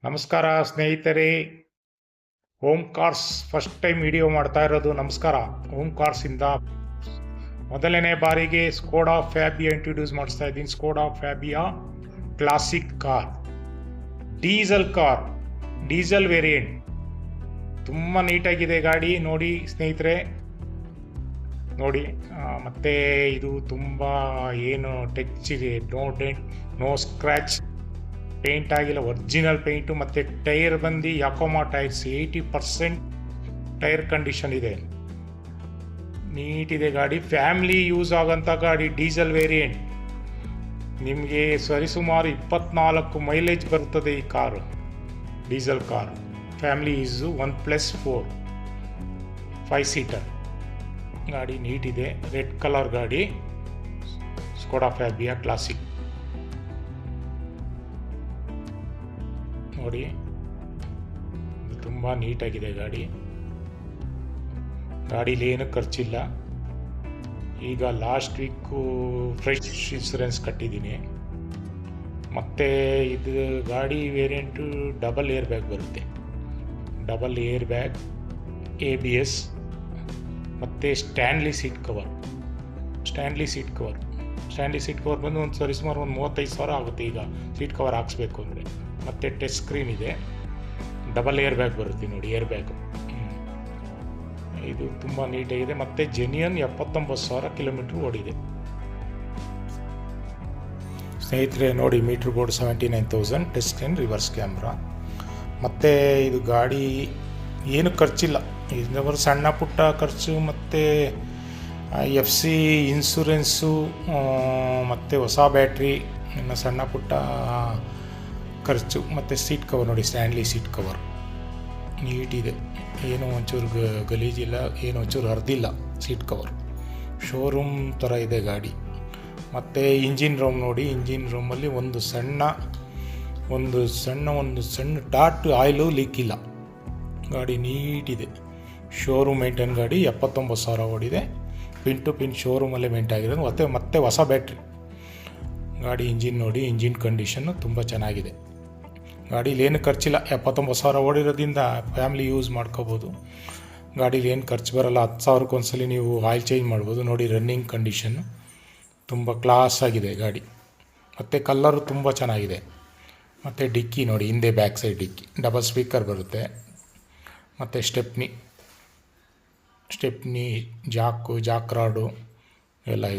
ನಮಸ್ಕಾರ ಸ್ನೇಹಿತರೆ. Home cars first time video ಮಾಡ್ತಾ ಇರೋದು. ನಮಸ್ಕಾರ. ಹೋಮ್ ಕಾರ್ಸಿಂದ ಮೊದಲನೇ ಬಾರಿಗೆ ಸ್ಕೋಡಾ ಫ್ಯಾಬಿಯಾ ಇಂಟ್ರೊಡ್ಯೂಸ್ ಮಾಡಿಸ್ತಾ ಇದ್ದೀನಿ. Skoda Fabia classic car, diesel variant. ತುಂಬ ನೀಟಾಗಿದೆ ಗಾಡಿ. ನೋಡಿ ಸ್ನೇಹಿತರೆ, ನೋಡಿ. ಮತ್ತೆ ಇದು ತುಂಬ ಏನು ಟಚ್ ಇದೆ, no dent, no scratch, paint ಆಗಿಲ್ಲ, ಒರಿಜಿನಲ್ ಪೇಂಟು. ಮತ್ತು ಟೈರ್ ಬಂದು ಯಾಕೋಮಾ ಟೈರ್ಸ್, 80% ಟೈರ್ ಕಂಡೀಷನ್ ಇದೆ. ನೀಟಿದೆ ಗಾಡಿ. ಫ್ಯಾಮಿಲಿ ಯೂಸ್ ಆಗೋಂಥ ಗಾಡಿ, ಡೀಸೆಲ್ ವೇರಿಯಂಟ್. ನಿಮಗೆ ಸರಿಸುಮಾರು 24 ಮೈಲೇಜ್ ಬರ್ತದೆ ಈ car, diesel car. Family use 1+4 5 seater ಗಾಡಿ. ನೀಟಿದೆ, ರೆಡ್ ಕಲರ್ ಗಾಡಿ, ಸ್ಕೋಡಾ ಫ್ಯಾಬಿಯಾ ಕ್ಲಾಸಿಕ್. ನೋಡಿ, ತುಂಬ ನೀಟಾಗಿದೆ ಗಾಡಿ. ಗಾಡೀಲಿ ಏನು ಖರ್ಚಿಲ್ಲ. ಈಗ ಲಾಸ್ಟ್ ವೀಕು ಫ್ರೆಶ್ ಇನ್ಸೂರೆನ್ಸ್ ಕಟ್ಟಿದ್ದೀನಿ. ಮತ್ತು ಇದು ಗಾಡಿ ವೇರಿಯಂಟು ಡಬಲ್ ಏರ್ ಬ್ಯಾಗ್ ಬರುತ್ತೆ. ಡಬಲ್ ಏರ್ ಬ್ಯಾಗ್, ABS, ಮತ್ತು ಸ್ಟ್ಯಾನ್ಲಿ ಸೀಟ್ ಕವರ್ ಬಂದು ಒಂದು ಸರಿಸುಮಾರು ಒಂದು 35,000 ಆಗುತ್ತೆ ಈಗ ಸೀಟ್ ಕವರ್ ಹಾಕ್ಸ್ಬೇಕು ಅಂದರೆ. ಮತ್ತು ಟಚ್ ಸ್ಕ್ರೀನ್ ಇದೆ, ಡಬಲ್ ಏರ್ ಬ್ಯಾಗ್ ಬರುತ್ತೆ ನೋಡಿ, ಏರ್ ಬ್ಯಾಗು. ಇದು ತುಂಬ ನೀಟಾಗಿದೆ. ಮತ್ತು ಜೆನ್ಯೂನ್ 79,000 ಕಿಲೋಮೀಟ್ರ್ ಓಡಿದೆ ಸ್ನೇಹಿತರೆ. ನೋಡಿ, meter board 79,000, touch screen, reverse camera. ಮತ್ತು ಇದು ಗಾಡಿ ಏನು ಖರ್ಚಿಲ್ಲ. ಇದರ ಸಣ್ಣ ಪುಟ್ಟ ಖರ್ಚು, ಮತ್ತು FC ಇನ್ಸೂರೆನ್ಸು, ಮತ್ತು ಹೊಸ ಬ್ಯಾಟ್ರಿ, ಇನ್ನು ಸಣ್ಣ ಪುಟ್ಟ ಖರ್ಚು. ಮತ್ತು ಸೀಟ್ ಕವರ್ ನೋಡಿ, ಸ್ಟ್ಯಾನ್ಲಿ ಸೀಟ್ ಕವರ್ ನೀಟಿದೆ. ಏನೂ ಒಂಚೂರು ಗಲೀಜಿಲ್ಲ, ಏನು ಒಂಚೂರು ಹರಿದಿಲ್ಲ ಸೀಟ್ ಕವರ್. ಶೋರೂಮ್ ಥರ ಇದೆ ಗಾಡಿ. ಮತ್ತು ಇಂಜಿನ್ ರೂಮ್ ನೋಡಿ, ಇಂಜಿನ್ ರೂಮಲ್ಲಿ ಒಂದು ಸಣ್ಣ ಡಾಟ್ ಆಯಿಲು ಲೀಕ್ ಇಲ್ಲ. ಗಾಡಿ ನೀಟಿದೆ. ಶೋರೂಮ್ ಮೇಂಟೈನ್ ಗಾಡಿ. 79,000 ಓಡಿದೆ. ಪಿನ್ ಟು ಪಿನ್ ಶೋರೂಮಲ್ಲೇ ಮೇಂಟೈನ್ ಆಗಿರೋದು. ಮತ್ತೆ ಹೊಸ ಬ್ಯಾಟ್ರಿ ಗಾಡಿ. ಇಂಜಿನ್ ನೋಡಿ, ಇಂಜಿನ್ ಕಂಡೀಷನ್ನು ತುಂಬ ಚೆನ್ನಾಗಿದೆ. ಗಾಡೀಲಿ ಏನು ಖರ್ಚಿಲ್ಲ. 79,000 ಓಡಿರೋದ್ರಿಂದ ಫ್ಯಾಮಿಲಿ ಯೂಸ್ ಮಾಡ್ಕೋಬೋದು. ಗಾಡೀಲಿ ಏನು ಖರ್ಚು ಬರೋಲ್ಲ. 10,000ಕ್ಕೆ ಒಂದ್ಸಲಿ ನೀವು ಆಯಿಲ್ ಚೇಂಜ್ ಮಾಡ್ಬೋದು. ನೋಡಿ, ರನ್ನಿಂಗ್ ಕಂಡೀಷನ್ನು ತುಂಬ ಕ್ಲಾಸ್ ಆಗಿದೆ ಗಾಡಿ. ಮತ್ತು ಕಲ್ಲರು ತುಂಬ ಚೆನ್ನಾಗಿದೆ. ಮತ್ತು ಡಿಕ್ಕಿ ನೋಡಿ, ಹಿಂದೆ ಬ್ಯಾಕ್ ಸೈಡ್ ಡಿಕ್ಕಿ, ಡಬಲ್ ಸ್ಪೀಕರ್ ಬರುತ್ತೆ. ಮತ್ತು ಸ್ಟೆಪ್ನಿ, ಜಾಕ್ ರಾಡು ಎಲ್ಲ ಇದೆ.